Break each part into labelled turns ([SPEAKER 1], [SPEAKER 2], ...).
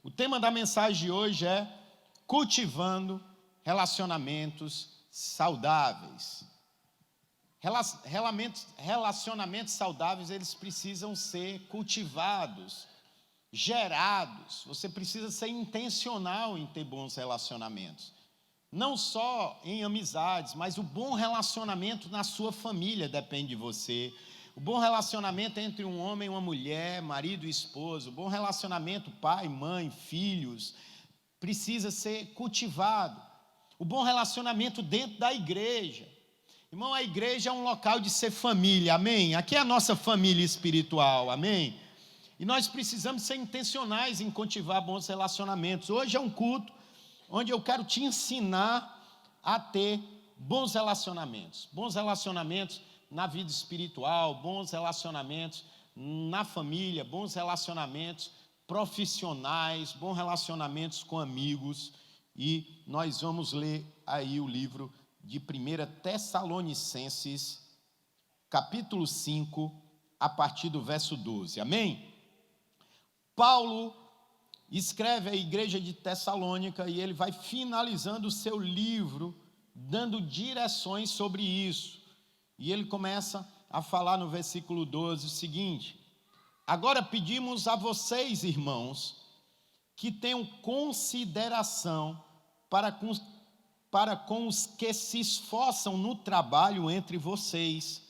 [SPEAKER 1] O tema da mensagem de hoje é cultivando relacionamentos saudáveis. Relacionamentos saudáveis, eles precisam ser cultivados, gerados. Você precisa ser intencional em ter bons relacionamentos. Não só em amizades, mas o bom relacionamento na sua família depende de você. O bom relacionamento entre um homem e uma mulher, marido e esposa, o bom relacionamento pai, mãe, filhos, precisa ser cultivado. O bom relacionamento dentro da igreja. Irmão, a igreja é um local de ser família, amém? Aqui é a nossa família espiritual, amém? E nós precisamos ser intencionais em cultivar bons relacionamentos. Hoje é um culto onde eu quero te ensinar a ter bons relacionamentos na vida espiritual, bons relacionamentos na família, bons relacionamentos profissionais, bons relacionamentos com amigos. E nós vamos ler aí o livro de 1 Tessalonicenses, capítulo 5, a partir do verso 12, amém? Paulo escreve à igreja de Tessalônica e ele vai finalizando o seu livro, dando direções sobre isso. E ele começa a falar no versículo 12 o seguinte: agora pedimos a vocês, irmãos, que tenham consideração para com os que se esforçam no trabalho entre vocês,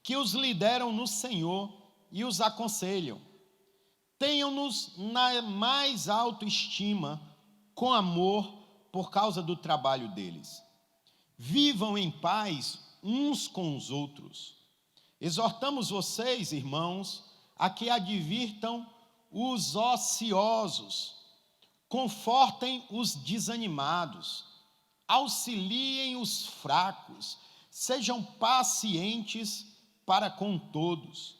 [SPEAKER 1] que os lideram no Senhor e os aconselham. Tenham-nos na mais alta estima, com amor, por causa do trabalho deles. Vivam em paz uns com os outros. Exortamos vocês, irmãos, a que advirtam os ociosos, confortem os desanimados, auxiliem os fracos, sejam pacientes para com todos.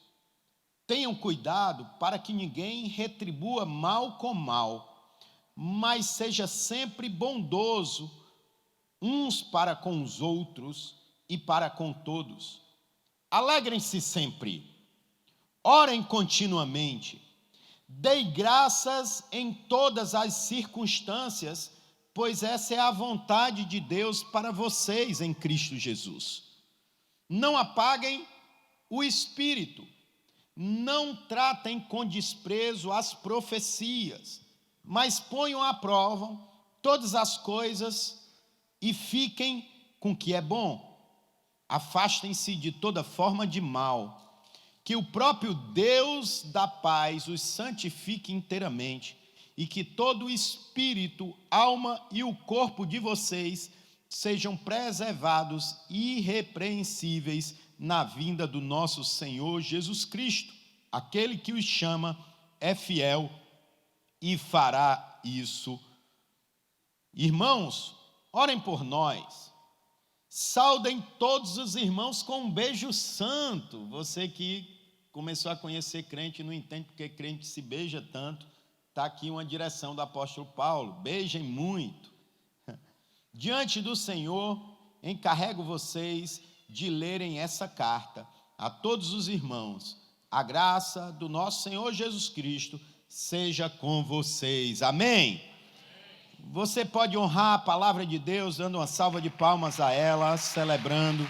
[SPEAKER 1] Tenham cuidado para que ninguém retribua mal com mal, mas seja sempre bondoso uns para com os outros e para com todos. Alegrem-se sempre, orem continuamente, deem graças em todas as circunstâncias, pois essa é a vontade de Deus para vocês em Cristo Jesus. Não apaguem o espírito, não tratem com desprezo as profecias, mas ponham à prova todas as coisas e fiquem com o que é bom. Afastem-se de toda forma de mal, que o próprio Deus da paz os santifique inteiramente, e que todo o espírito, alma e o corpo de vocês sejam preservados irrepreensíveis na vinda do nosso Senhor Jesus Cristo. Aquele que os chama é fiel e fará isso. Irmãos, orem por nós. Saudem todos os irmãos com um beijo santo. Você que começou a conhecer crente e não entende porque crente se beija tanto, está aqui uma direção do apóstolo Paulo: beijem muito. Diante do Senhor, encarrego vocês de lerem essa carta a todos os irmãos. A graça do nosso Senhor Jesus Cristo seja com vocês. Amém? Você pode honrar a palavra de Deus dando uma salva de palmas a ela, celebrando.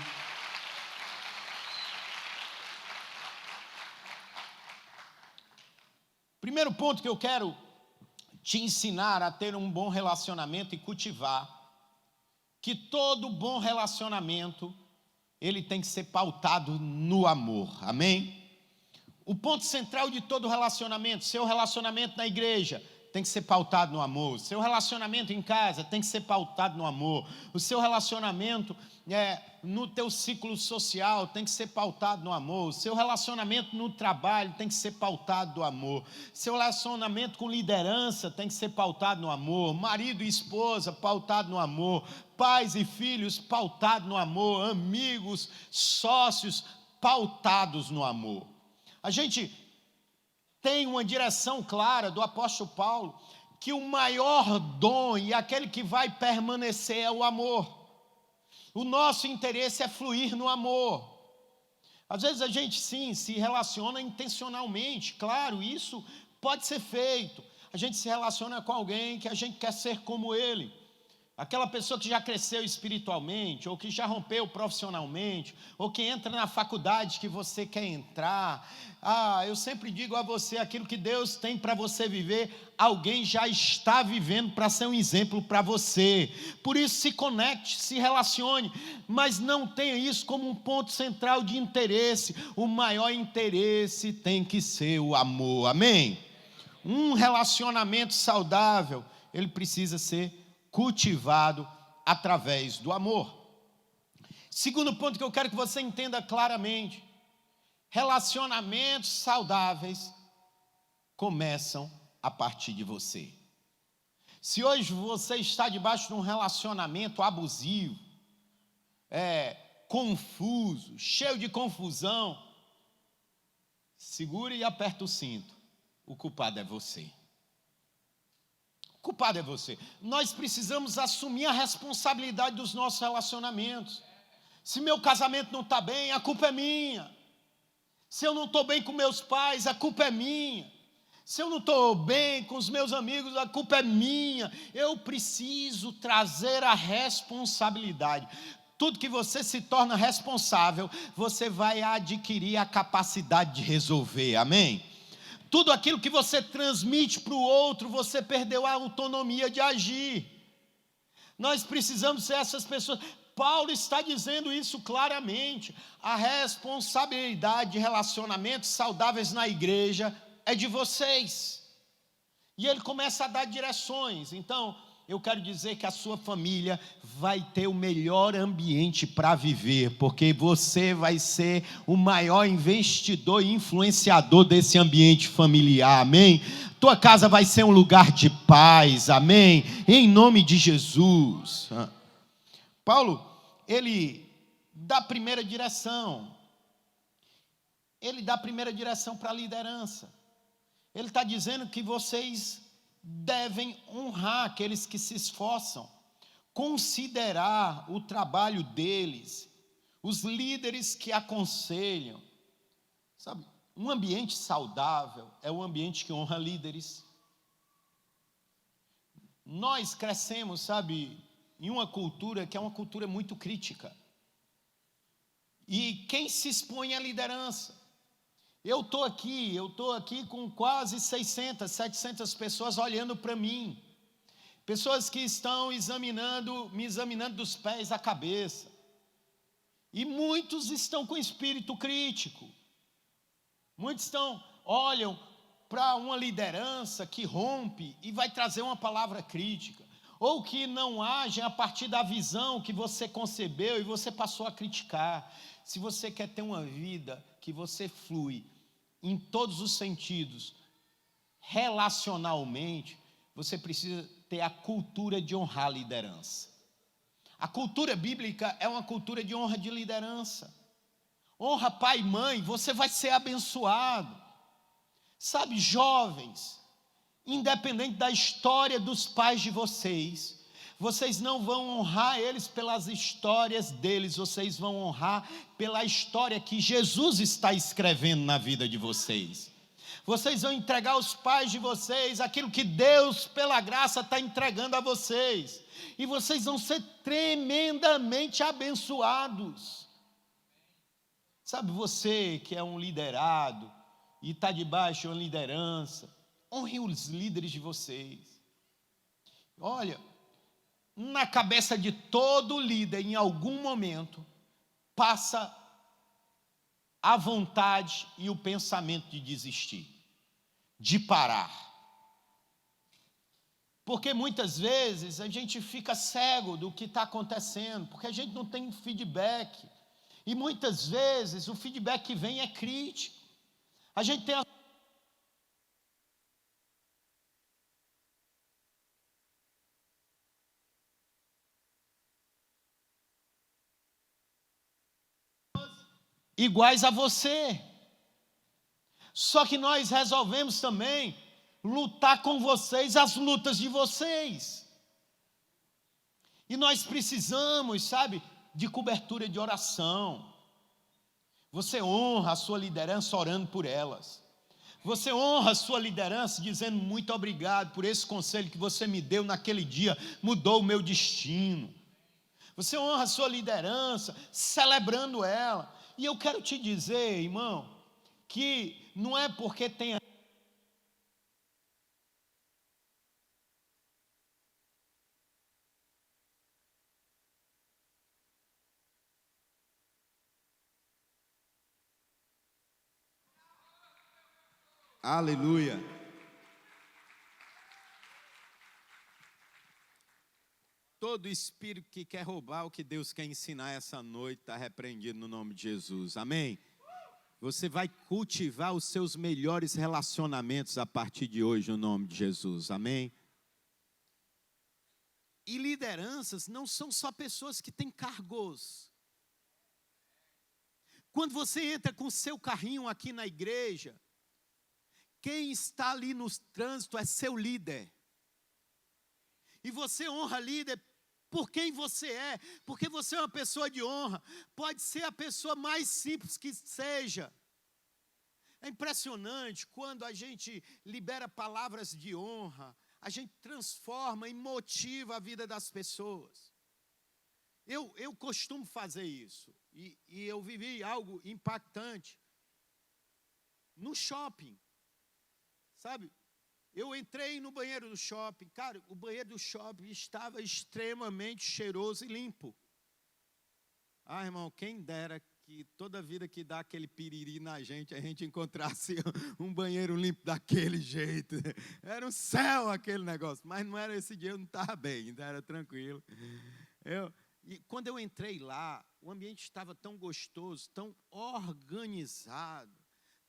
[SPEAKER 1] Primeiro ponto que eu quero te ensinar a ter um bom relacionamento e cultivar, que todo bom relacionamento, ele tem que ser pautado no amor, amém? O ponto central de todo relacionamento, seu relacionamento na igreja, tem que ser pautado no amor. Seu relacionamento em casa tem que ser pautado no amor. O seu relacionamento no teu ciclo social tem que ser pautado no amor. O seu relacionamento no trabalho tem que ser pautado no amor. Seu relacionamento com liderança tem que ser pautado no amor. Marido e esposa, pautado no amor. Pais e filhos, pautado no amor. Amigos, sócios, pautados no amor. A gente tem uma direção clara do apóstolo Paulo, que o maior dom e aquele que vai permanecer é o amor. O nosso interesse é fluir no amor. Às vezes a gente sim se relaciona intencionalmente, claro, isso pode ser feito. a gente se relaciona com alguém que a gente quer ser como ele. Aquela pessoa que já cresceu espiritualmente, ou que já rompeu profissionalmente, ou que entra na faculdade que você quer entrar. Eu sempre digo a você, aquilo que Deus tem para você viver, alguém já está vivendo para ser um exemplo para você. Por isso, se conecte, se relacione, mas não tenha isso como um ponto central de interesse. O maior interesse tem que ser o amor, amém? Um relacionamento saudável, ele precisa ser cultivado através do amor. Segundo ponto que eu quero que você entenda claramente: relacionamentos saudáveis começam a partir de você. Se hoje você está debaixo de um relacionamento abusivo, confuso, cheio de confusão, segure e aperta o cinto. O culpado é você. O culpado é você. Nós precisamos assumir a responsabilidade dos nossos relacionamentos. Se meu casamento não está bem, a culpa é minha. Se eu não estou bem com meus pais, a culpa é minha. Se eu não estou bem com os meus amigos, a culpa é minha. Eu preciso trazer a responsabilidade. Tudo que você se torna responsável, você vai adquirir a capacidade de resolver, amém? Tudo aquilo que você transmite para o outro, você perdeu a autonomia de agir. Nós precisamos ser essas pessoas. Paulo está dizendo isso claramente. A responsabilidade de relacionamentos saudáveis na igreja é de vocês. E ele começa a dar direções. Então, eu quero dizer que a sua família vai ter o melhor ambiente para viver, porque você vai ser o maior investidor e influenciador desse ambiente familiar, amém? Tua casa vai ser um lugar de paz, amém? Em nome de Jesus. Paulo, ele dá a primeira direção. Ele dá a primeira direção para a liderança. Ele está dizendo que vocês devem honrar aqueles que se esforçam, considerar o trabalho deles, os líderes que aconselham. Sabe, um ambiente saudável é um ambiente que honra líderes. Nós crescemos, sabe, em uma cultura que é uma cultura muito crítica. E quem se expõe à liderança? Eu estou aqui com quase 600, 700 pessoas olhando para mim. Pessoas que estão me examinando dos pés à cabeça. E muitos estão com espírito crítico. Muitos olham para uma liderança que rompe e vai trazer uma palavra crítica. Ou que não agem a partir da visão que você concebeu e você passou a criticar. Se você quer ter uma vida que você flui em todos os sentidos, relacionalmente, você precisa ter a cultura de honrar a liderança. A cultura bíblica é uma cultura de honra de liderança. Honra pai e mãe, você vai ser abençoado. Sabe, jovens, independente da história dos pais de vocês, vocês não vão honrar eles pelas histórias deles, vocês vão honrar pela história que Jesus está escrevendo na vida de vocês. Vocês vão entregar aos pais de vocês aquilo que Deus, pela graça, está entregando a vocês. E vocês vão ser tremendamente abençoados. Sabe, você que é um liderado e está debaixo de uma liderança, honre os líderes de vocês. Olha, na cabeça de todo líder, em algum momento, passa a vontade e o pensamento de desistir, de parar. Porque muitas vezes a gente fica cego do que está acontecendo, porque a gente não tem feedback. E muitas vezes o feedback que vem é crítico. A gente tem iguais a você. Só que nós resolvemos também lutar com vocês as lutas de vocês. E nós precisamos, sabe, de cobertura de oração. Você honra a sua liderança orando por elas. Você honra a sua liderança dizendo muito obrigado por esse conselho que você me deu naquele dia, mudou o meu destino. Você honra a sua liderança celebrando ela. E eu quero te dizer, irmão, que não é porque tem aleluia. Todo espírito que quer roubar o que Deus quer ensinar essa noite está repreendido no nome de Jesus. Amém? Você vai cultivar os seus melhores relacionamentos a partir de hoje no nome de Jesus. Amém? E lideranças não são só pessoas que têm cargos. Quando você entra com o seu carrinho aqui na igreja, quem está ali no trânsito é seu líder. E você honra líder por quem você é, porque você é uma pessoa de honra. Pode ser a pessoa mais simples que seja. É impressionante quando a gente libera palavras de honra, a gente transforma e motiva a vida das pessoas. Eu costumo fazer isso, e eu vivi algo impactante no shopping, sabe? Eu entrei no banheiro do shopping, cara, o banheiro do shopping estava extremamente cheiroso e limpo. Ah, irmão, quem dera que toda vida que dá aquele piriri na gente, a gente encontrasse um banheiro limpo daquele jeito. Era um céu aquele negócio, mas não era esse dia, eu não estava bem, ainda era tranquilo. E quando eu entrei lá, o ambiente estava tão gostoso, tão organizado,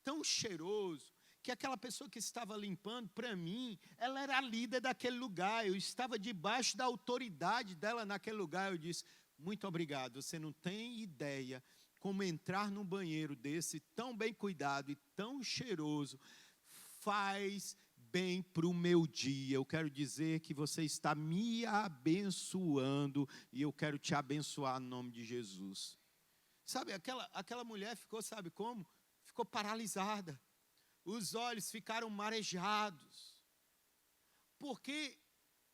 [SPEAKER 1] tão cheiroso, que aquela pessoa que estava limpando, para mim, ela era a líder daquele lugar. Eu estava debaixo da autoridade dela naquele lugar. Eu disse, muito obrigado, você não tem ideia como entrar num banheiro desse, tão bem cuidado e tão cheiroso, faz bem para o meu dia. Eu quero dizer que você está me abençoando e eu quero te abençoar no nome de Jesus. Sabe, aquela mulher ficou, sabe como? Ficou paralisada. Os olhos ficaram marejados, porque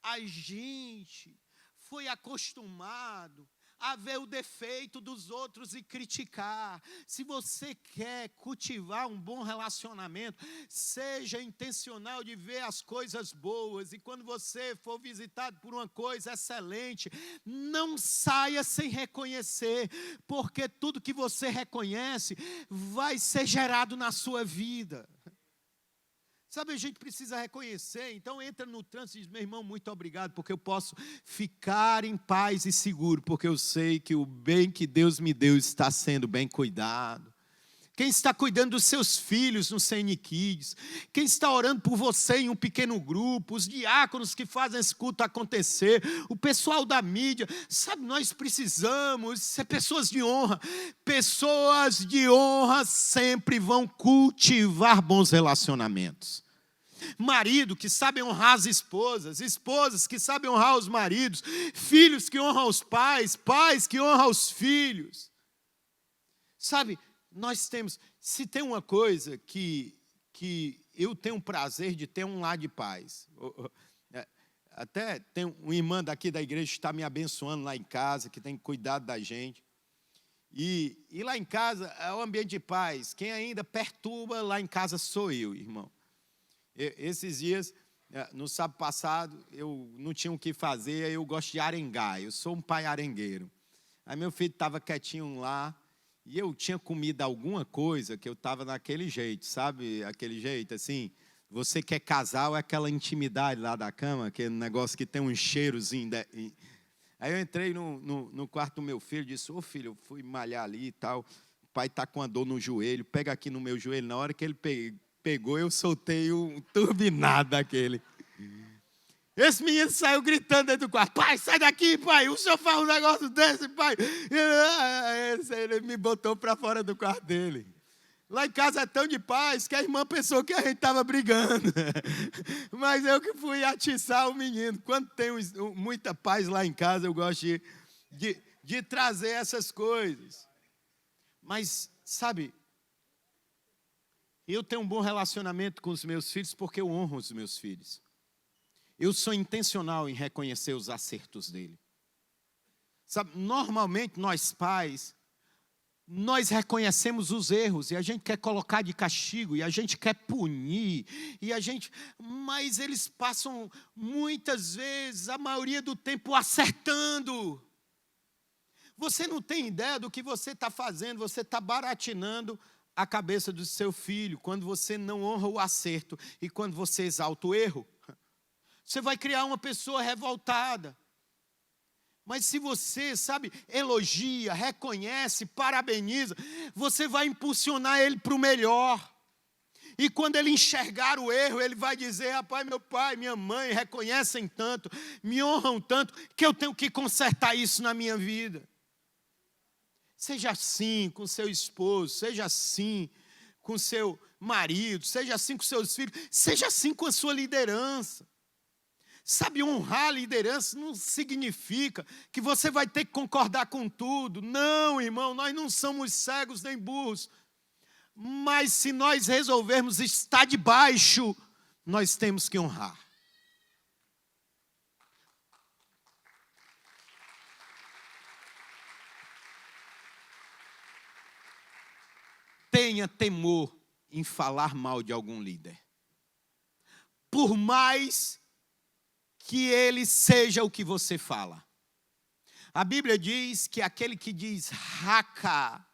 [SPEAKER 1] a gente foi acostumado a ver o defeito dos outros e criticar. Se você quer cultivar um bom relacionamento, seja intencional de ver as coisas boas, e quando você for visitado por uma coisa excelente, não saia sem reconhecer, porque tudo que você reconhece vai ser gerado na sua vida. Sabe, a gente precisa reconhecer, então entra no trânsito e diz, meu irmão, muito obrigado, porque eu posso ficar em paz e seguro, porque eu sei que o bem que Deus me deu está sendo bem cuidado. Quem está cuidando dos seus filhos no CN Kids, quem está orando por você em um pequeno grupo, os diáconos que fazem esse culto acontecer, o pessoal da mídia, sabe, nós precisamos ser pessoas de honra. Pessoas de honra sempre vão cultivar bons relacionamentos. Marido que sabe honrar as esposas, esposas que sabem honrar os maridos, filhos que honram os pais, pais que honram os filhos. Sabe, nós temos, se tem uma coisa que eu tenho o prazer de ter um lar de paz. Até tem uma irmã daqui da igreja que está me abençoando lá em casa, que tem cuidado da gente. E lá em casa é um ambiente de paz. Quem ainda perturba lá em casa sou eu, irmão. Esses dias, no sábado passado, eu não tinha o que fazer, eu gosto de arengar, eu sou um pai arengueiro. Aí meu filho estava quietinho lá, e eu tinha comido alguma coisa que eu estava naquele jeito, sabe? Aquele jeito assim, você quer casar, é aquela intimidade lá da cama, aquele negócio que tem um cheirozinho. Aí eu entrei no quarto do meu filho e disse, ô filho, eu fui malhar ali e tal, o pai está com a dor no joelho, pega aqui no meu joelho. Na hora que ele pegou, eu soltei um turbinado daquele. Esse menino saiu gritando dentro do quarto, pai, sai daqui, pai, o senhor faz um negócio desse, pai. Ele me botou para fora do quarto dele. Lá em casa é tão de paz que a irmã pensou que a gente estava brigando. Mas eu que fui atiçar o menino. Quando tem muita paz lá em casa, eu gosto de trazer essas coisas. Mas, sabe, Eu tenho um bom relacionamento com os meus filhos porque eu honro os meus filhos. Eu sou intencional em reconhecer os acertos dele. Sabe, normalmente nós pais, nós reconhecemos os erros e a gente quer colocar de castigo e a gente quer punir mas eles passam muitas vezes, a maioria do tempo acertando. Você não tem ideia do que você está fazendo, você está baratinando a cabeça do seu filho quando você não honra o acerto e quando você exalta o erro. Você vai criar uma pessoa revoltada. Mas se você, elogia, reconhece, parabeniza, você vai impulsionar ele para o melhor. E quando ele enxergar o erro, ele vai dizer: rapaz, meu pai, minha mãe reconhecem tanto, me honram tanto, que eu tenho que consertar isso na minha vida. Seja assim com seu esposo, seja assim com seu marido, seja assim com seus filhos, seja assim com a sua liderança. Honrar a liderança não significa que você vai ter que concordar com tudo. Não, irmão, nós não somos cegos nem burros. Mas se nós resolvermos estar debaixo, nós temos que honrar. Tenha temor em falar mal de algum líder. Por mais que ele seja o que você fala. A Bíblia diz que aquele que diz raca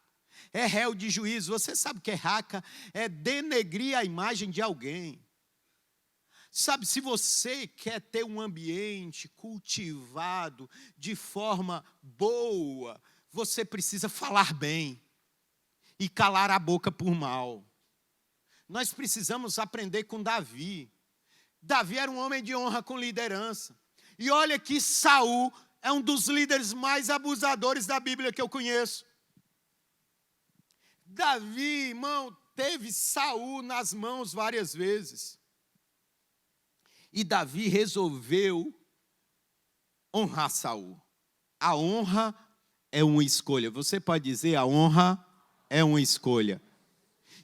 [SPEAKER 1] é réu de juízo. Você sabe o que é raca? É denegrir a imagem de alguém. Se você quer ter um ambiente cultivado de forma boa, você precisa falar bem e calar a boca por mal. Nós precisamos aprender com Davi. Davi era um homem de honra com liderança. E olha que Saul é um dos líderes mais abusadores da Bíblia que eu conheço. Davi, irmão, teve Saul nas mãos várias vezes. E Davi resolveu honrar Saul. A honra é uma escolha. Você pode dizer: a honra é uma escolha.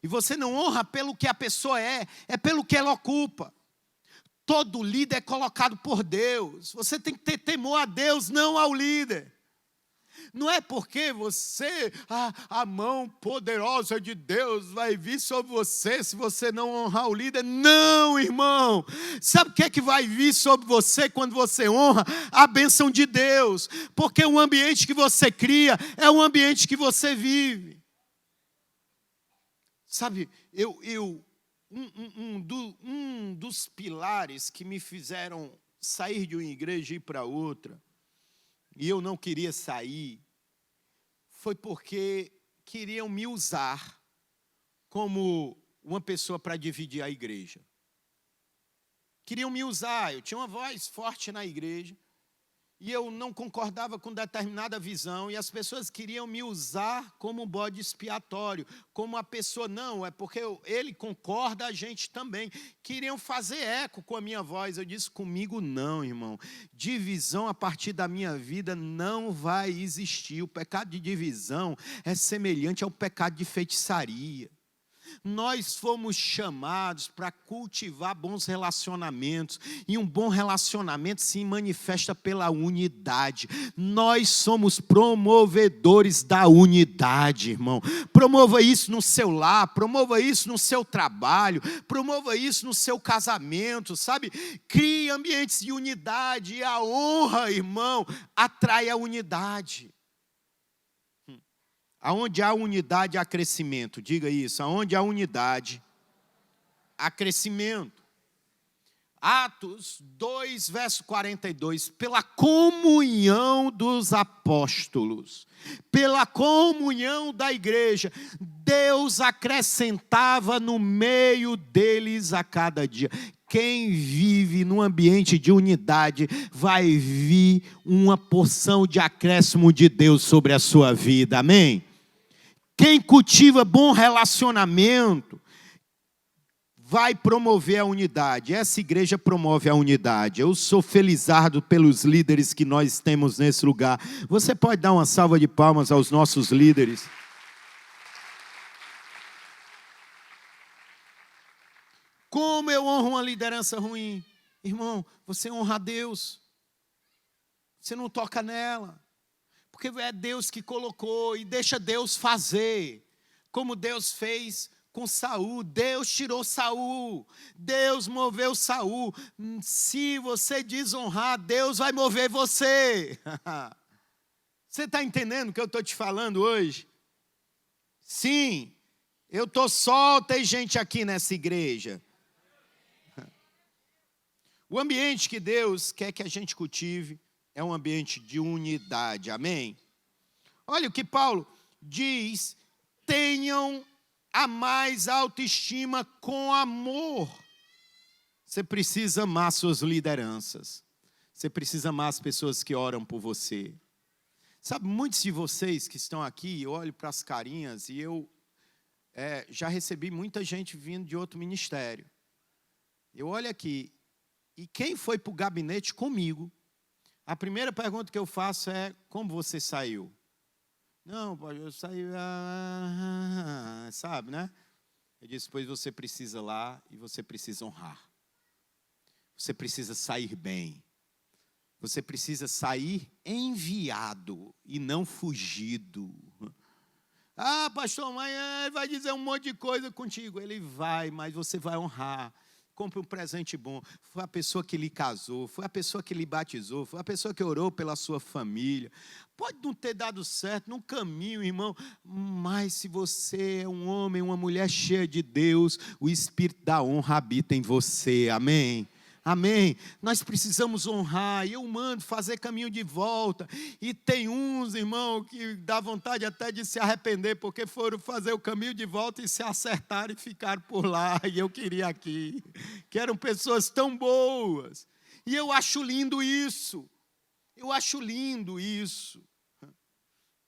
[SPEAKER 1] E você não honra pelo que a pessoa é pelo que ela ocupa. Todo líder é colocado por Deus. Você tem que ter temor a Deus, não ao líder. Não é porque a mão poderosa de Deus vai vir sobre você se você não honrar o líder. Não, irmão. Sabe o que é que vai vir sobre você quando você honra? A bênção de Deus. Porque o ambiente que você cria é o ambiente que você vive. Um dos pilares que me fizeram sair de uma igreja e ir para outra, e eu não queria sair, foi porque queriam me usar como uma pessoa para dividir a igreja. Queriam me usar, eu tinha uma voz forte na igreja, e eu não concordava com determinada visão, e as pessoas queriam me usar como um bode expiatório, como a pessoa, não, é porque ele concorda, a gente também. Queriam fazer eco com a minha voz. Eu disse: comigo não, irmão. Divisão a partir da minha vida não vai existir. O pecado de divisão é semelhante ao pecado de feitiçaria. Nós fomos chamados para cultivar bons relacionamentos, e um bom relacionamento se manifesta pela unidade. Nós somos promovedores da unidade, irmão. Promova isso no seu lar, promova isso no seu trabalho, promova isso no seu casamento, Crie ambientes de unidade, e a honra, irmão, atrai a unidade. Aonde há unidade, há crescimento. Diga isso. Aonde há unidade, há crescimento. Atos 2, verso 42. Pela comunhão dos apóstolos, pela comunhão da igreja, Deus acrescentava no meio deles a cada dia. Quem vive num ambiente de unidade, vai vir uma porção de acréscimo de Deus sobre a sua vida. Amém? Quem cultiva bom relacionamento vai promover a unidade. Essa igreja promove a unidade. Eu sou felizardo pelos líderes que nós temos nesse lugar. Você pode dar uma salva de palmas aos nossos líderes? liderança ruim? Irmão, você honra a Deus. Você não toca nela. Porque é Deus que colocou e deixa Deus fazer. Como Deus fez com Saul. Deus tirou Saul. Deus moveu Saul. Se você desonrar, Deus vai mover você. Você está entendendo o que eu estou te falando hoje? Sim, eu estou só, tem gente aqui nessa igreja. O ambiente que Deus quer que a gente cultive é um ambiente de unidade, amém? Olha o que Paulo diz: tenham a mais autoestima com amor. Você precisa amar suas lideranças. Você precisa amar as pessoas que oram por você. Sabe, muitos de vocês que estão aqui, eu olho para as carinhas e eu já recebi muita gente vindo de outro ministério. Eu olho aqui, e quem foi para o gabinete comigo, a primeira pergunta que eu faço é: como você saiu? Não, eu saí, sabe, né? Eu disse: pois você precisa lá e você precisa honrar. Você precisa sair bem. Você precisa sair enviado e não fugido. Ah, pastor, amanhã ele vai dizer um monte de coisa contigo. Ele vai, mas você vai honrar. Compre um presente bom. Foi a pessoa que lhe casou, foi a pessoa que lhe batizou, foi a pessoa que orou pela sua família. Pode não ter dado certo num caminho, irmão, mas se você é um homem, uma mulher cheia de Deus, o Espírito da honra habita em você, amém? Amém? Nós precisamos honrar, e eu mando fazer caminho de volta, e tem uns, irmão, que dá vontade até de se arrepender, porque foram fazer o caminho de volta e se acertaram e ficaram por lá, e eu queria aqui, que eram pessoas tão boas, e eu acho lindo isso,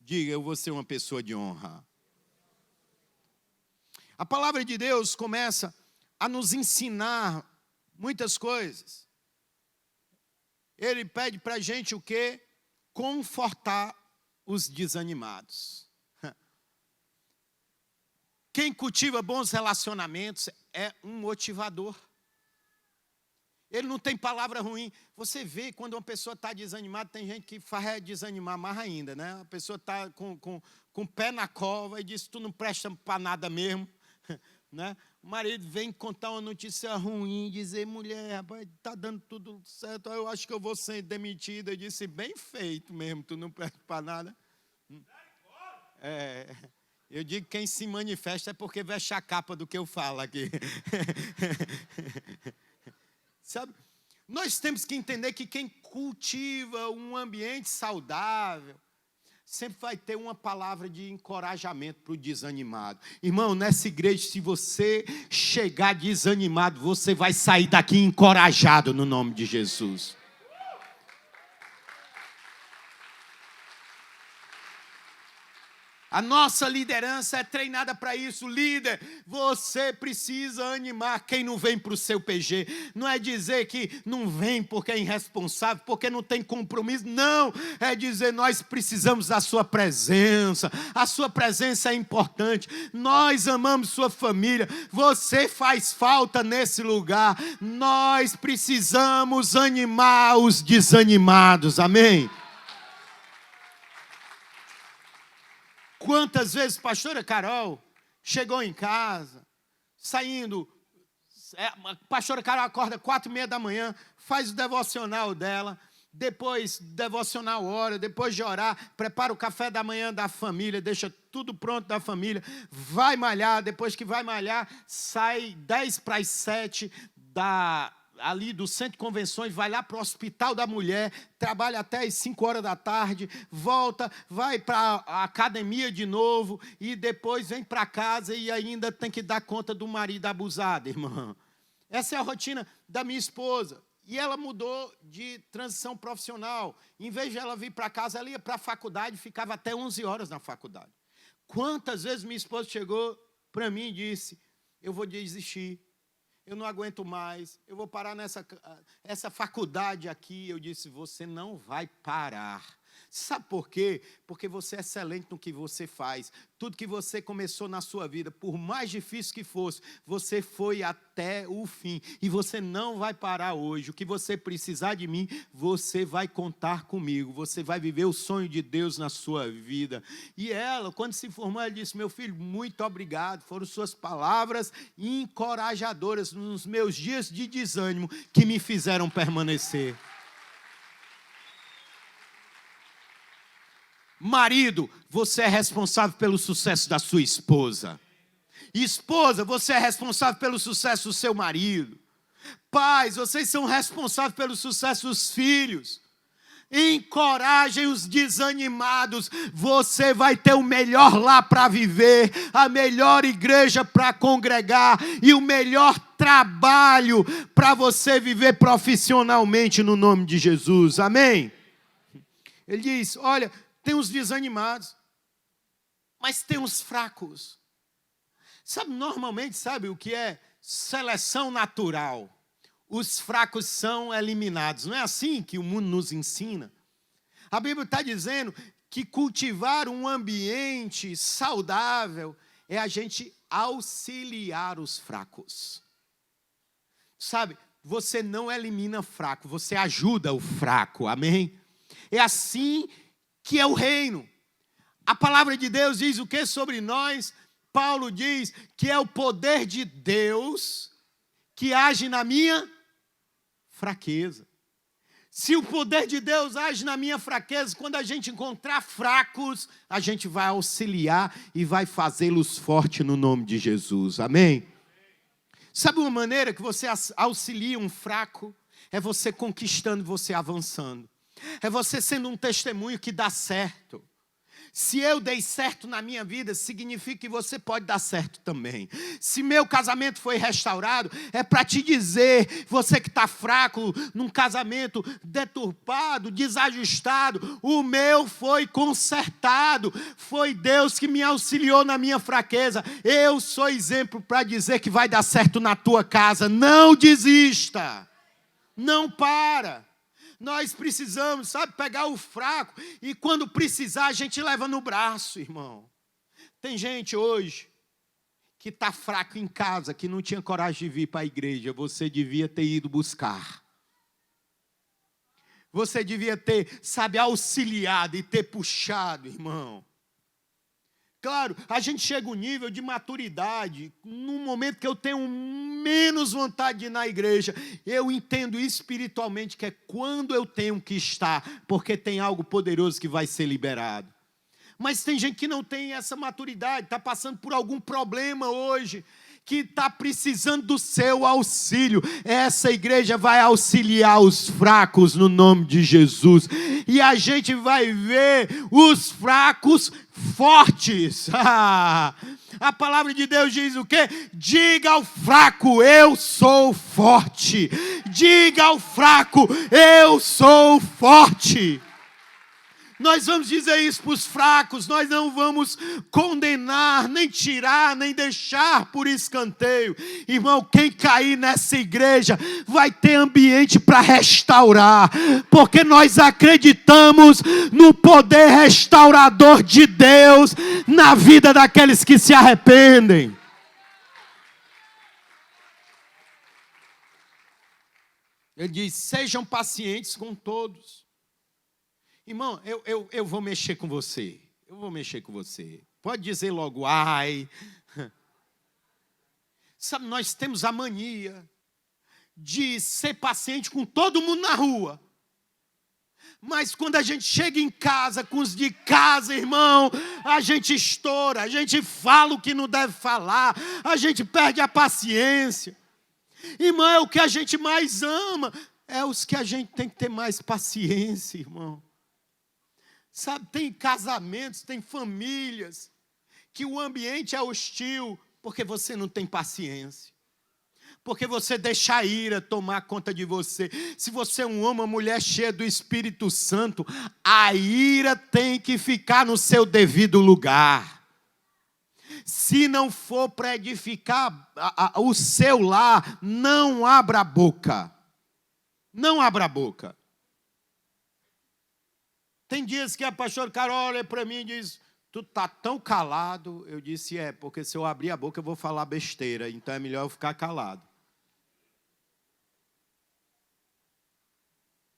[SPEAKER 1] Diga: eu vou ser uma pessoa de honra. A palavra de Deus começa a nos ensinar muitas coisas. Ele pede para a gente o quê? Confortar os desanimados. Quem cultiva bons relacionamentos é um motivador. Ele não tem palavra ruim. Você vê quando uma pessoa está desanimada, tem gente que faz desanimar mais ainda, né? A pessoa está com o pé na cova e diz: tu não presta para nada mesmo, né? O marido vem contar uma notícia ruim, dizer: mulher, rapaz, está dando tudo certo, eu acho que eu vou ser demitida. Eu disse: bem feito mesmo, tu não presta para nada. Eu digo que quem se manifesta é porque veste a capa do que eu falo aqui. Sabe? Nós temos que entender que quem cultiva um ambiente saudável sempre vai ter uma palavra de encorajamento para o desanimado. Irmão, nessa igreja, se você chegar desanimado, você vai sair daqui encorajado no nome de Jesus. A nossa liderança é treinada para isso. Líder, você precisa animar quem não vem para o seu PG. Não é dizer que não vem porque é irresponsável, porque não tem compromisso. Não, é dizer: nós precisamos da sua presença. A sua presença é importante. Nós amamos sua família. Você faz falta nesse lugar. Nós precisamos animar os desanimados. Amém? Quantas vezes pastora Carol chegou em casa, saindo, a pastora Carol acorda 4:30 da manhã, faz o devocional dela, depois devocional hora, depois de orar, prepara o café da manhã da família, deixa tudo pronto da família, vai malhar, depois que vai malhar, sai 6:50 ali do centro de convenções, vai lá para o Hospital da Mulher, trabalha até as 5 horas da tarde, volta, vai para a academia de novo e depois vem para casa e ainda tem que dar conta do marido abusado, irmão. Essa é a rotina da minha esposa. E ela mudou de transição profissional. Em vez de ela vir para casa, ela ia para a faculdade, ficava até 11 horas na faculdade. Quantas vezes minha esposa chegou para mim e disse: eu vou desistir. Eu não aguento mais, eu vou parar nessa faculdade aqui. Eu disse: você não vai parar. Sabe por quê? Porque você é excelente no que você faz. Tudo que você começou na sua vida, por mais difícil que fosse, você foi até o fim. E você não vai parar hoje. O que você precisar de mim, você vai contar comigo. Você vai viver o sonho de Deus na sua vida. E ela, quando se formou, ela disse: meu filho, muito obrigado. Foram suas palavras encorajadoras nos meus dias de desânimo que me fizeram permanecer. Marido, você é responsável pelo sucesso da sua esposa. Esposa, você é responsável pelo sucesso do seu marido. Pais, vocês são responsáveis pelo sucesso dos filhos. Encorajem os desanimados. Você vai ter o melhor lá para viver, a melhor igreja para congregar e o melhor trabalho para você viver profissionalmente no nome de Jesus. Amém? Ele diz: olha, tem os desanimados, mas tem os fracos. Sabe, normalmente, sabe o que é seleção natural? Os fracos são eliminados. Não é assim que o mundo nos ensina? A Bíblia está dizendo que cultivar um ambiente saudável é a gente auxiliar os fracos. Sabe, você não elimina fraco, você ajuda o fraco. Amém? É assim que é o reino. A palavra de Deus diz o que sobre nós? Paulo diz que é o poder de Deus que age na minha fraqueza. Se o poder de Deus age na minha fraqueza, quando a gente encontrar fracos, a gente vai auxiliar e vai fazê-los fortes no nome de Jesus. Amém? Sabe uma maneira que você auxilia um fraco? É você conquistando, você avançando. É você sendo um testemunho que dá certo. Se eu dei certo na minha vida, significa que você pode dar certo também. Se meu casamento foi restaurado, é para te dizer, você que está fraco, num casamento deturpado, desajustado, o meu foi consertado. Foi Deus que me auxiliou na minha fraqueza. Eu sou exemplo para dizer que vai dar certo na tua casa. Não desista. Não para. Nós precisamos, sabe, pegar o fraco e quando precisar a gente leva no braço, irmão. Tem gente hoje que está fraco em casa, que não tinha coragem de vir para a igreja. Você devia ter ido buscar. Você devia ter, sabe, auxiliado e ter puxado, irmão. Claro, a gente chega a um nível de maturidade, num momento que eu tenho menos vontade de ir na igreja, eu entendo espiritualmente que é quando eu tenho que estar, porque tem algo poderoso que vai ser liberado. Mas tem gente que não tem essa maturidade, está passando por algum problema hoje, que está precisando do seu auxílio. Essa igreja vai auxiliar os fracos no nome de Jesus. E a gente vai ver os fracos fortes. A palavra de Deus diz o quê? Diga ao fraco, eu sou forte. Diga ao fraco, eu sou forte. Nós vamos dizer isso para os fracos, nós não vamos condenar, nem tirar, nem deixar por escanteio. Irmão, quem cair nessa igreja vai ter ambiente para restaurar, porque nós acreditamos no poder restaurador de Deus na vida daqueles que se arrependem. Ele diz: sejam pacientes com todos. Irmão, eu vou mexer com você. Eu vou mexer com você. Pode dizer logo, ai. Sabe, nós temos a mania de ser paciente com todo mundo na rua. Mas quando a gente chega em casa, com os de casa, irmão, a gente estoura, a gente fala o que não deve falar, a gente perde a paciência. Irmão, é o que a gente mais ama, é os que a gente tem que ter mais paciência, irmão. Sabe, tem casamentos, tem famílias, que o ambiente é hostil, porque você não tem paciência. Porque você deixa a ira tomar conta de você. Se você é um homem, uma mulher cheia do Espírito Santo, a ira tem que ficar no seu devido lugar. Se não for para edificar o seu lar, não abra a boca. Não abra a boca. Tem dias que a pastora Carol olha para mim e diz, tu tá tão calado. Eu disse, porque se eu abrir a boca eu vou falar besteira, então é melhor eu ficar calado.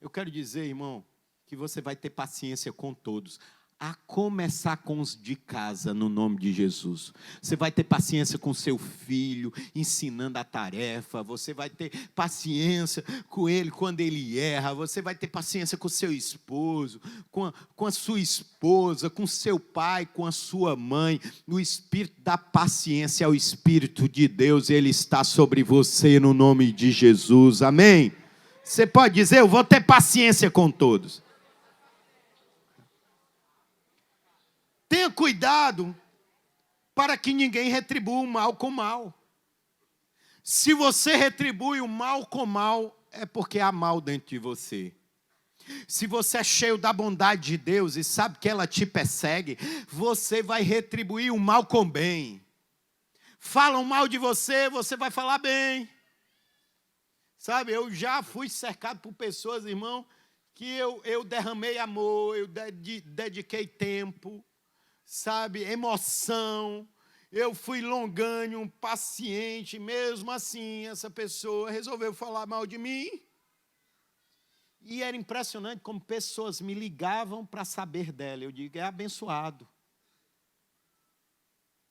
[SPEAKER 1] Eu quero dizer, irmão, que você vai ter paciência com todos. A começar com os de casa, no nome de Jesus. Você vai ter paciência com seu filho, ensinando a tarefa. Você vai ter paciência com ele quando ele erra. Você vai ter paciência com seu esposo, com a sua esposa, com seu pai, com a sua mãe. O Espírito da paciência é o Espírito de Deus. Ele está sobre você no nome de Jesus. Amém? Você pode dizer, eu vou ter paciência com todos. Tenha cuidado para que ninguém retribua o mal com mal. Se você retribui o mal com mal, é porque há mal dentro de você. Se você é cheio da bondade de Deus e sabe que ela te persegue, você vai retribuir o mal com bem. Falam mal de você, você vai falar bem. Sabe, eu já fui cercado por pessoas, irmão, que eu derramei amor, eu dediquei tempo. Sabe, emoção, eu fui longânimo, paciente, mesmo assim, essa pessoa resolveu falar mal de mim. E era impressionante como pessoas me ligavam para saber dela. Eu digo, é abençoado.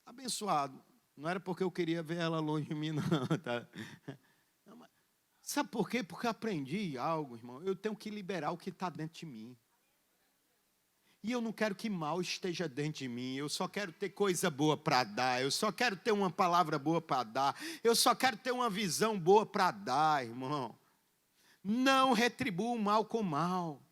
[SPEAKER 1] Abençoado. Não era porque eu queria ver ela longe de mim, não. Tá? Sabe por quê? Porque eu aprendi algo, irmão. Eu tenho que liberar o que está dentro de mim. E eu não quero que mal esteja dentro de mim. Eu só quero ter coisa boa para dar. Eu só quero ter uma palavra boa para dar. Eu só quero ter uma visão boa para dar, irmão. Não retribua o mal com mal.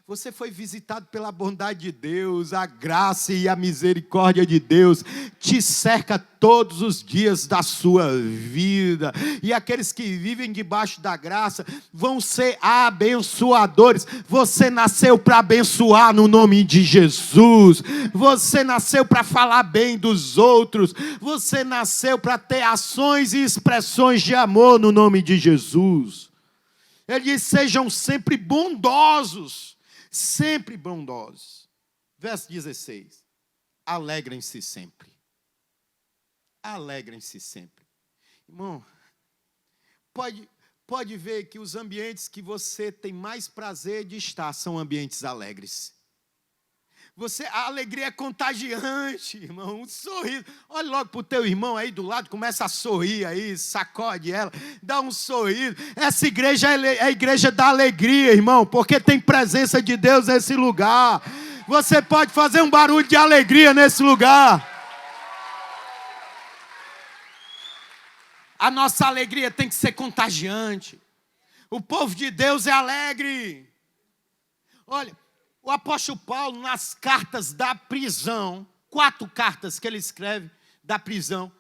[SPEAKER 1] Você foi visitado pela bondade de Deus, a graça e a misericórdia de Deus te cerca todos os dias da sua vida. E aqueles que vivem debaixo da graça vão ser abençoadores. Você nasceu para abençoar no nome de Jesus. Você nasceu para falar bem dos outros. Você nasceu para ter ações e expressões de amor no nome de Jesus. Ele diz, sejam sempre bondosos. Sempre bondosos. Verso 16. Alegrem-se sempre. Alegrem-se sempre. Irmão, pode ver que os ambientes que você tem mais prazer de estar são ambientes alegres. A alegria é contagiante, irmão, um sorriso. Olha logo para o teu irmão aí do lado, começa a sorrir aí, sacode ela, dá um sorriso. Essa igreja é a igreja da alegria, irmão, porque tem presença de Deus nesse lugar. Você pode fazer um barulho de alegria nesse lugar. A nossa alegria tem que ser contagiante. O povo de Deus é alegre. Olha, o apóstolo Paulo, nas cartas da prisão, 4 cartas que ele escreve da prisão,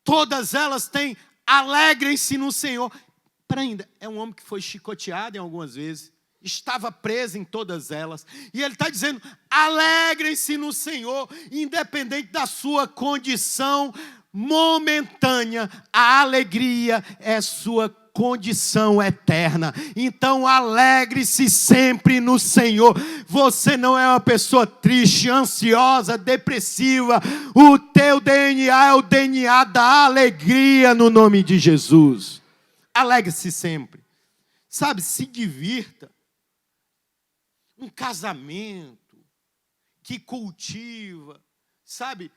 [SPEAKER 1] todas elas têm alegrem-se no Senhor. Ainda, é um homem que foi chicoteado em algumas vezes, estava preso em todas elas, e ele está dizendo, alegrem-se no Senhor, independente da sua condição momentânea, a alegria é sua condição eterna. Então alegre-se sempre no Senhor. Você não é uma pessoa triste, ansiosa, depressiva. O teu DNA é o DNA da alegria no nome de Jesus. Alegre-se sempre. Sabe, se divirta. Um casamento que cultiva, sabe,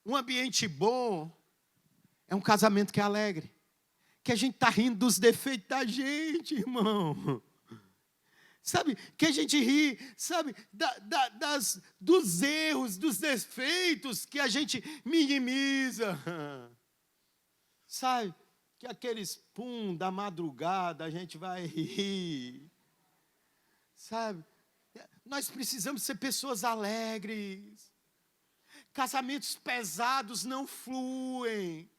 [SPEAKER 1] um ambiente bom, é um casamento que é alegre. Que a gente está rindo dos defeitos da gente, irmão. Sabe, que a gente ri, sabe, dos erros, dos defeitos que a gente minimiza. Sabe, que aqueles pum da madrugada a gente vai rir. Sabe, nós precisamos ser pessoas alegres. Casamentos pesados não fluem.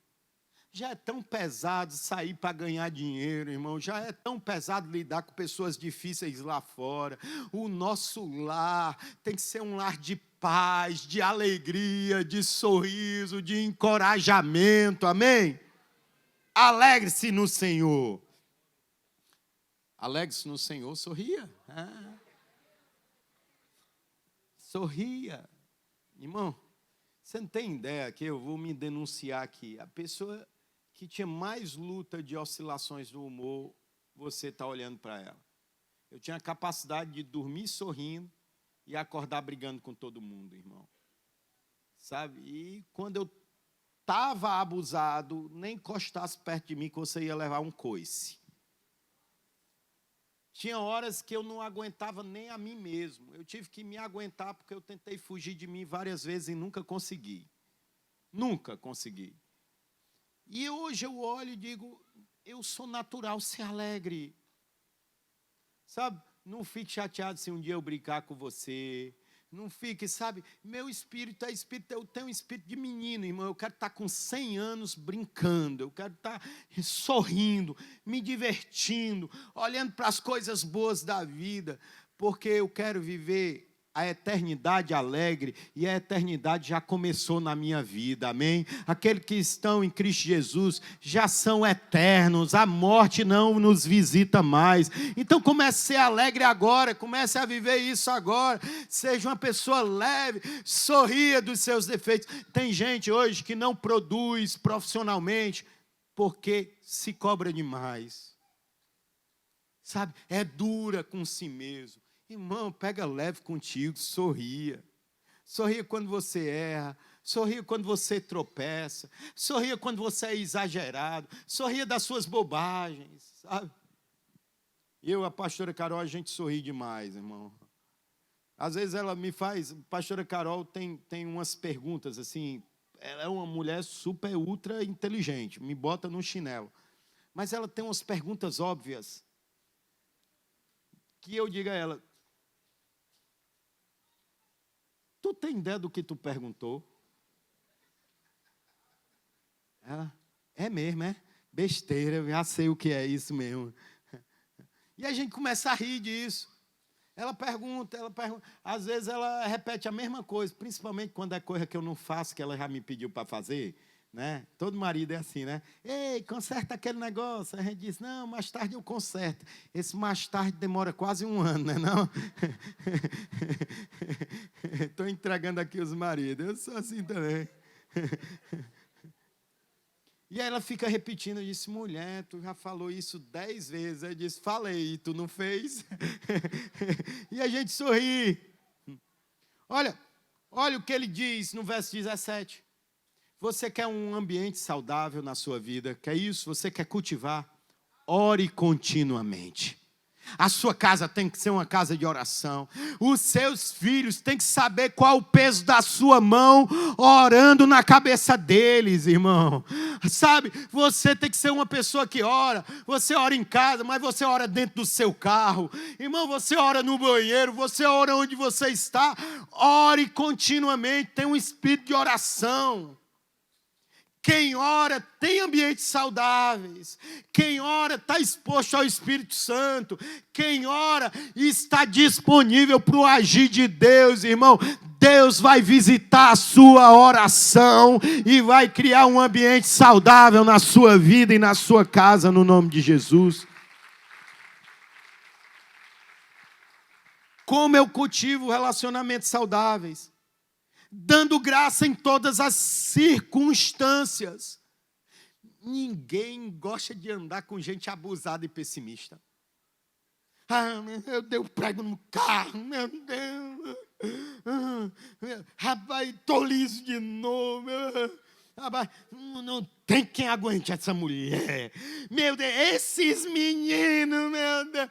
[SPEAKER 1] Já é tão pesado sair para ganhar dinheiro, irmão. Já é tão pesado lidar com pessoas difíceis lá fora. O nosso lar tem que ser um lar de paz, de alegria, de sorriso, de encorajamento. Amém? Alegre-se no Senhor. Alegre-se no Senhor, sorria.
[SPEAKER 2] Sorria. Irmão, você não tem ideia que eu vou me denunciar aqui. A pessoa que tinha mais luta de oscilações do humor, você está olhando para ela. Eu tinha a capacidade de dormir sorrindo e acordar brigando com todo mundo, irmão. Sabe? E quando eu estava abusado, nem encostasse perto de mim que você ia levar um coice. Tinha horas que eu não aguentava nem a mim mesmo. Eu tive que me aguentar porque eu tentei fugir de mim várias vezes e nunca consegui. Nunca consegui. E hoje eu olho e digo, eu sou natural, ser alegre. Sabe? Não fique chateado se um dia eu brincar com você. Não fique, sabe? Meu espírito é espírito, eu tenho um espírito de menino, irmão. Eu quero estar com 100 anos brincando. Eu quero estar sorrindo, me divertindo, olhando para as coisas boas da vida. Porque eu quero viver a eternidade alegre, e a eternidade já começou na minha vida, amém? Aqueles que estão em Cristo Jesus já são eternos, a morte não nos visita mais. Então comece a ser alegre agora, comece a viver isso agora, seja uma pessoa leve, sorria dos seus defeitos. Tem gente hoje que não produz profissionalmente, porque se cobra demais, sabe? É dura com si mesmo. Irmão, pega leve contigo, sorria. Sorria quando você erra, sorria quando você tropeça, sorria quando você é exagerado, sorria das suas bobagens, sabe? Eu, a pastora Carol, a gente sorri demais, irmão. Às vezes ela me faz, pastora Carol tem umas perguntas assim, ela é uma mulher super, ultra inteligente, me bota no chinelo. Mas ela tem umas perguntas óbvias, que eu digo a ela, tu tem ideia do que tu perguntou? Ela, é mesmo, é? Besteira, eu já sei o que é isso mesmo. E a gente começa a rir disso. Ela pergunta. Às vezes ela repete a mesma coisa, principalmente quando é coisa que eu não faço, que ela já me pediu para fazer. Né? Todo marido é assim, né? Ei, conserta aquele negócio. A gente diz, não, mais tarde eu conserto. Esse mais tarde demora quase 1 ano, né? Não? Estou entregando aqui os maridos. Eu sou assim também. E aí ela fica repetindo, eu disse, mulher, tu já falou isso 10 vezes. Eu disse, falei, tu não fez? E a gente sorri. Olha o que ele diz no verso 17. Você quer um ambiente saudável na sua vida? Quer isso? Você quer cultivar? Ore continuamente. A sua casa tem que ser uma casa de oração. Os seus filhos têm que saber qual o peso da sua mão orando na cabeça deles, irmão. Sabe, você tem que ser uma pessoa que ora. Você ora em casa, mas você ora dentro do seu carro. Irmão, você ora no banheiro, você ora onde você está. Ore continuamente, tenha um espírito de oração. Quem ora tem ambientes saudáveis. Quem ora está exposto ao Espírito Santo. Quem ora está disponível para o agir de Deus, irmão. Deus vai visitar a sua oração e vai criar um ambiente saudável na sua vida e na sua casa, no nome de Jesus. Como eu cultivo relacionamentos saudáveis? Dando graça em todas as circunstâncias. Ninguém gosta de andar com gente abusada e pessimista. Ah, eu dei um prego no carro, meu Deus. Rapaz, tô liso de novo. Rapaz, não tem quem aguente essa mulher. Meu Deus, esses meninos, meu Deus.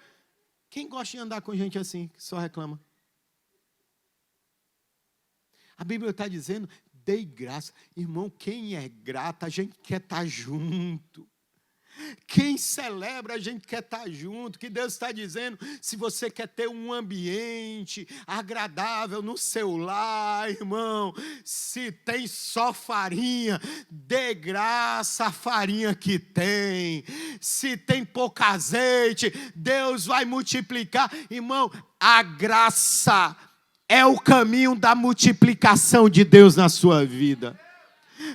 [SPEAKER 2] Quem gosta de andar com gente assim, que só reclama? A Bíblia está dizendo, dei graça. Irmão, quem é grato, a gente quer estar junto. Quem celebra, a gente quer estar junto. Que Deus está dizendo, se você quer ter um ambiente agradável no seu lar, irmão, se tem só farinha, dê graça a farinha que tem. Se tem pouco azeite, Deus vai multiplicar. Irmão, a graça é o caminho da multiplicação de Deus na sua vida.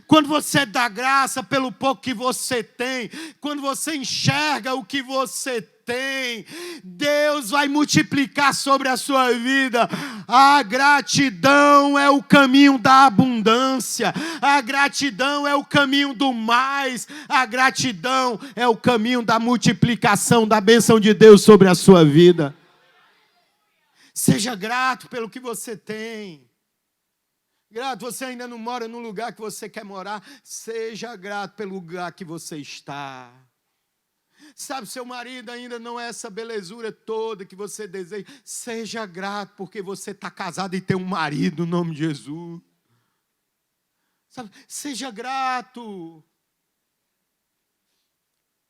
[SPEAKER 2] quando você dá graça pelo pouco que você tem, quando você enxerga o que você tem, Deus vai multiplicar sobre a sua vida. A gratidão é o caminho da abundância, a gratidão é o caminho do mais, a gratidão é o caminho da multiplicação da bênção de Deus sobre a sua vida. Seja grato pelo que você tem. Grato, você ainda não mora no lugar que você quer morar, seja grato pelo lugar que você está. Sabe, seu marido ainda não é essa belezura toda que você deseja, seja grato porque você está casado e tem um marido, no nome de Jesus. Sabe, seja grato.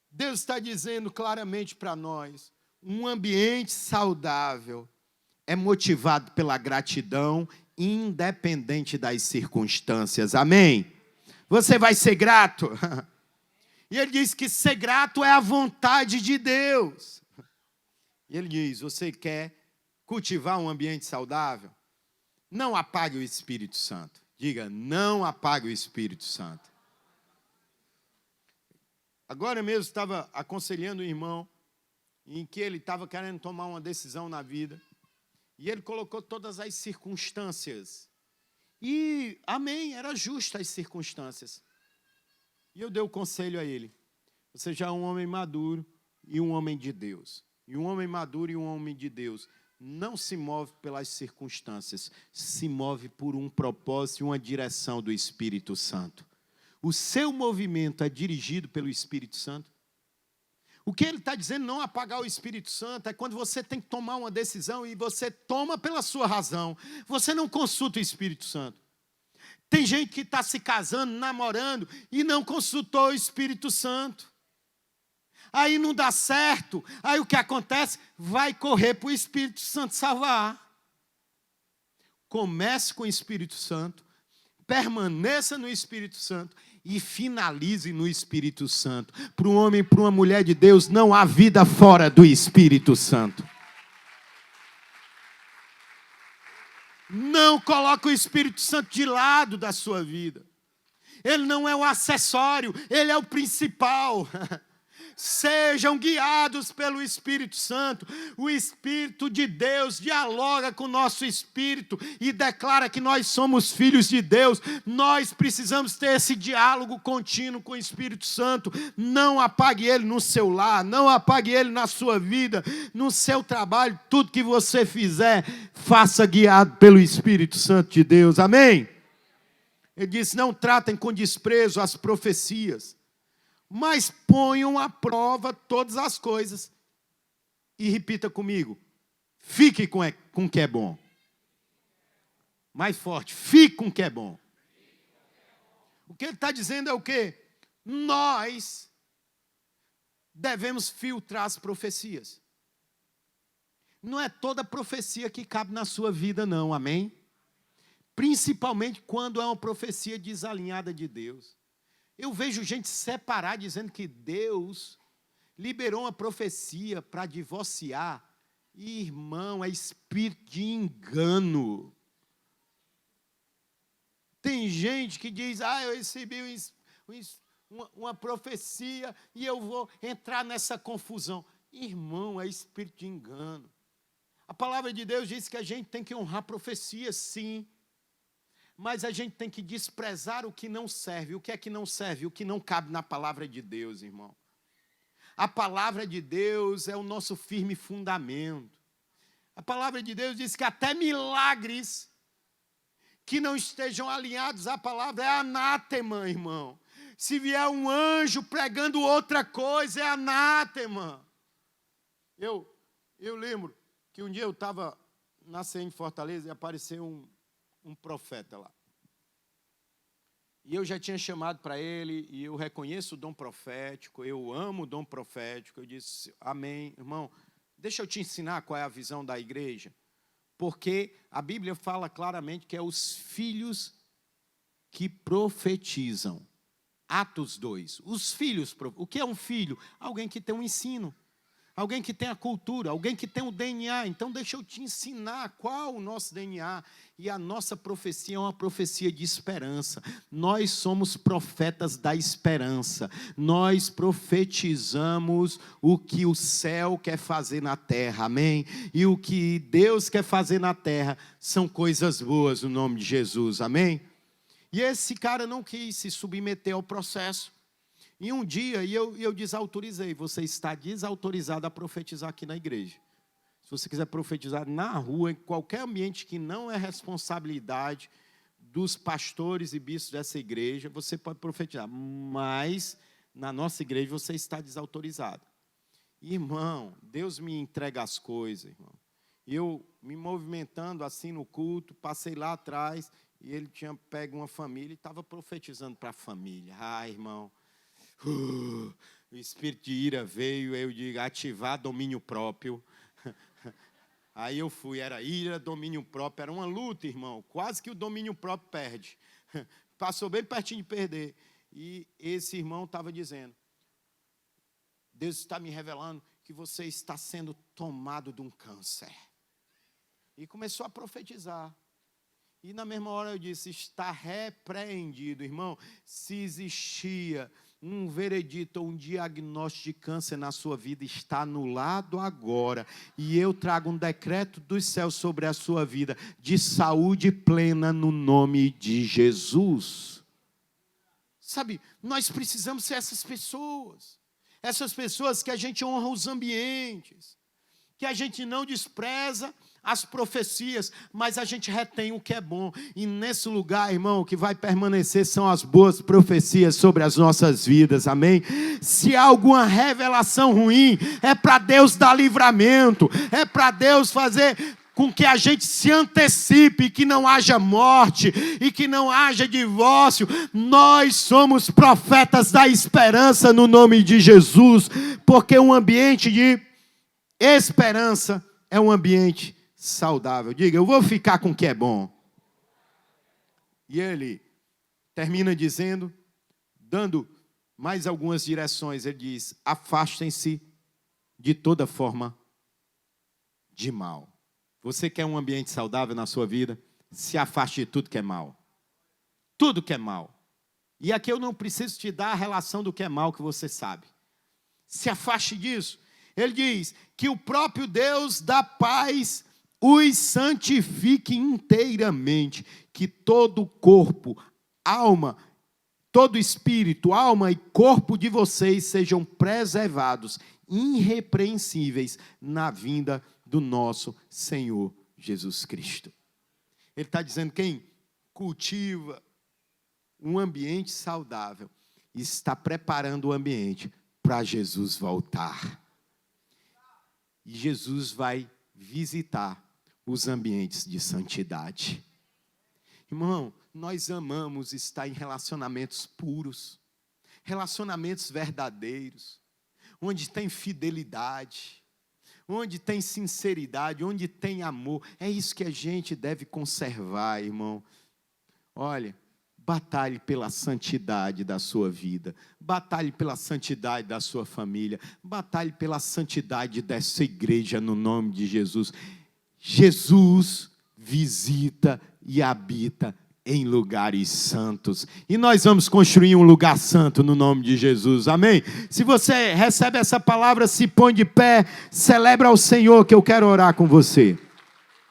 [SPEAKER 2] Deus está dizendo claramente para nós, um ambiente saudável é motivado pela gratidão, independente das circunstâncias. Amém? Você vai ser grato? E ele diz que ser grato é a vontade de Deus. E ele diz, você quer cultivar um ambiente saudável? Não apague o Espírito Santo. Diga, não apague o Espírito Santo. Agora mesmo estava aconselhando um irmão em que ele estava querendo tomar uma decisão na vida. E ele colocou todas as circunstâncias. E, amém, era justo as circunstâncias. E eu dei o conselho a ele. Você já é um homem maduro e um homem de Deus. E um homem maduro e um homem de Deus não se move pelas circunstâncias, se move por um propósito e uma direção do Espírito Santo. O seu movimento é dirigido pelo Espírito Santo. O que ele está dizendo, não apagar o Espírito Santo, é quando você tem que tomar uma decisão e você toma pela sua razão. Você não consulta o Espírito Santo. Tem gente que está se casando, namorando e não consultou o Espírito Santo. Aí não dá certo. Aí o que acontece? Vai correr para o Espírito Santo salvar. Comece com o Espírito Santo, permaneça no Espírito Santo e finalize no Espírito Santo. Para um homem e para uma mulher de Deus, não há vida fora do Espírito Santo. Não coloque o Espírito Santo de lado da sua vida. Ele não é o acessório, ele é o principal. Sejam guiados pelo Espírito Santo. O Espírito de Deus dialoga com o nosso espírito e declara que nós somos filhos de Deus. Nós precisamos ter esse diálogo contínuo com o Espírito Santo. Não apague ele no seu lar, não apague ele na sua vida, no seu trabalho. Tudo que você fizer, faça guiado pelo Espírito Santo de Deus. Amém? Ele disse, não tratem com desprezo as profecias, mas ponham à prova todas as coisas. E repita comigo, fique com o que é bom. Mais forte, fique com o que é bom. O que ele está dizendo é o quê? Nós devemos filtrar as profecias. Não é toda profecia que cabe na sua vida, não, amém? Principalmente quando é uma profecia desalinhada de Deus. Eu vejo gente separar dizendo que Deus liberou uma profecia para divorciar. Irmão, é espírito de engano. Tem gente que diz, eu recebi uma profecia e eu vou entrar nessa confusão. Irmão, é espírito de engano. A palavra de Deus diz que a gente tem que honrar a profecia, sim. Mas a gente tem que desprezar o que não serve. O que é que não serve? O que não cabe na palavra de Deus, irmão. A palavra de Deus é o nosso firme fundamento. A palavra de Deus diz que até milagres que não estejam alinhados à palavra é anátema, irmão. Se vier um anjo pregando outra coisa, é anátema. Eu lembro que um dia eu estava na CN Fortaleza e apareceu um profeta lá. E eu já tinha chamado para ele, e eu reconheço o dom profético, eu amo o dom profético. Eu disse, amém, irmão, deixa eu te ensinar qual é a visão da igreja. Porque a Bíblia fala claramente que é os filhos que profetizam. Atos 2. Os filhos, o que é um filho? Alguém que tem um ensino. alguém que tem a cultura, alguém que tem o DNA. Então, deixa eu te ensinar qual o nosso DNA. E a nossa profecia é uma profecia de esperança. Nós somos profetas da esperança. Nós profetizamos o que o céu quer fazer na terra, amém? E o que Deus quer fazer na terra são coisas boas no nome de Jesus, amém? E esse cara não quis se submeter ao processo. E um dia eu desautorizei. Você está desautorizado a profetizar aqui na igreja. Se você quiser profetizar na rua, em qualquer ambiente que não é responsabilidade dos pastores e bispos dessa igreja, você pode profetizar. Mas na nossa igreja você está desautorizado. Irmão, Deus me entrega as coisas, irmão. E eu me movimentando assim no culto, passei lá atrás e ele tinha pego uma família e estava profetizando para a família. Ah, irmão. O espírito de ira veio, eu digo, ativar domínio próprio. Aí eu fui, era ira, domínio próprio, era uma luta, irmão. Quase que o domínio próprio perde. Passou bem pertinho de perder. E esse irmão estava dizendo, Deus está me revelando que você está sendo tomado de um câncer. E começou a profetizar. E na mesma hora eu disse, está repreendido, irmão. Se existia um veredito ou um diagnóstico de câncer na sua vida, está anulado agora. E eu trago um decreto dos céus sobre a sua vida, de saúde plena no nome de Jesus. Sabe, nós precisamos ser essas pessoas que a gente honra os ambientes, que a gente não despreza as profecias, mas a gente retém o que é bom. E nesse lugar, irmão, o que vai permanecer são as boas profecias sobre as nossas vidas, amém? Se há alguma revelação ruim, é para Deus dar livramento, é para Deus fazer com que a gente se antecipe, que não haja morte e que não haja divórcio. Nós somos profetas da esperança no nome de Jesus, porque um ambiente de esperança é um ambiente saudável. Diga, eu vou ficar com o que é bom. E ele termina dizendo, dando mais algumas direções. Ele diz, afastem-se de toda forma de mal. Você quer um ambiente saudável na sua vida? Se afaste de tudo que é mal. Tudo que é mal. E aqui eu não preciso te dar a relação do que é mal que você sabe. Se afaste disso. Ele diz que o próprio Deus da paz os santifique inteiramente, que todo corpo, alma, todo espírito, alma e corpo de vocês sejam preservados, irrepreensíveis na vinda do nosso Senhor Jesus Cristo. Ele está dizendo, quem cultiva um ambiente saudável, está preparando o ambiente para Jesus voltar. E Jesus vai visitar os ambientes de santidade. Irmão, nós amamos estar em relacionamentos puros, relacionamentos verdadeiros, onde tem fidelidade, onde tem sinceridade, onde tem amor. É isso que a gente deve conservar, irmão. Olha, batalhe pela santidade da sua vida, batalhe pela santidade da sua família, batalhe pela santidade dessa igreja no nome de Jesus. Jesus visita e habita em lugares santos. E nós vamos construir um lugar santo no nome de Jesus, amém? Se você recebe essa palavra, se põe de pé, celebra ao Senhor que eu quero orar com você.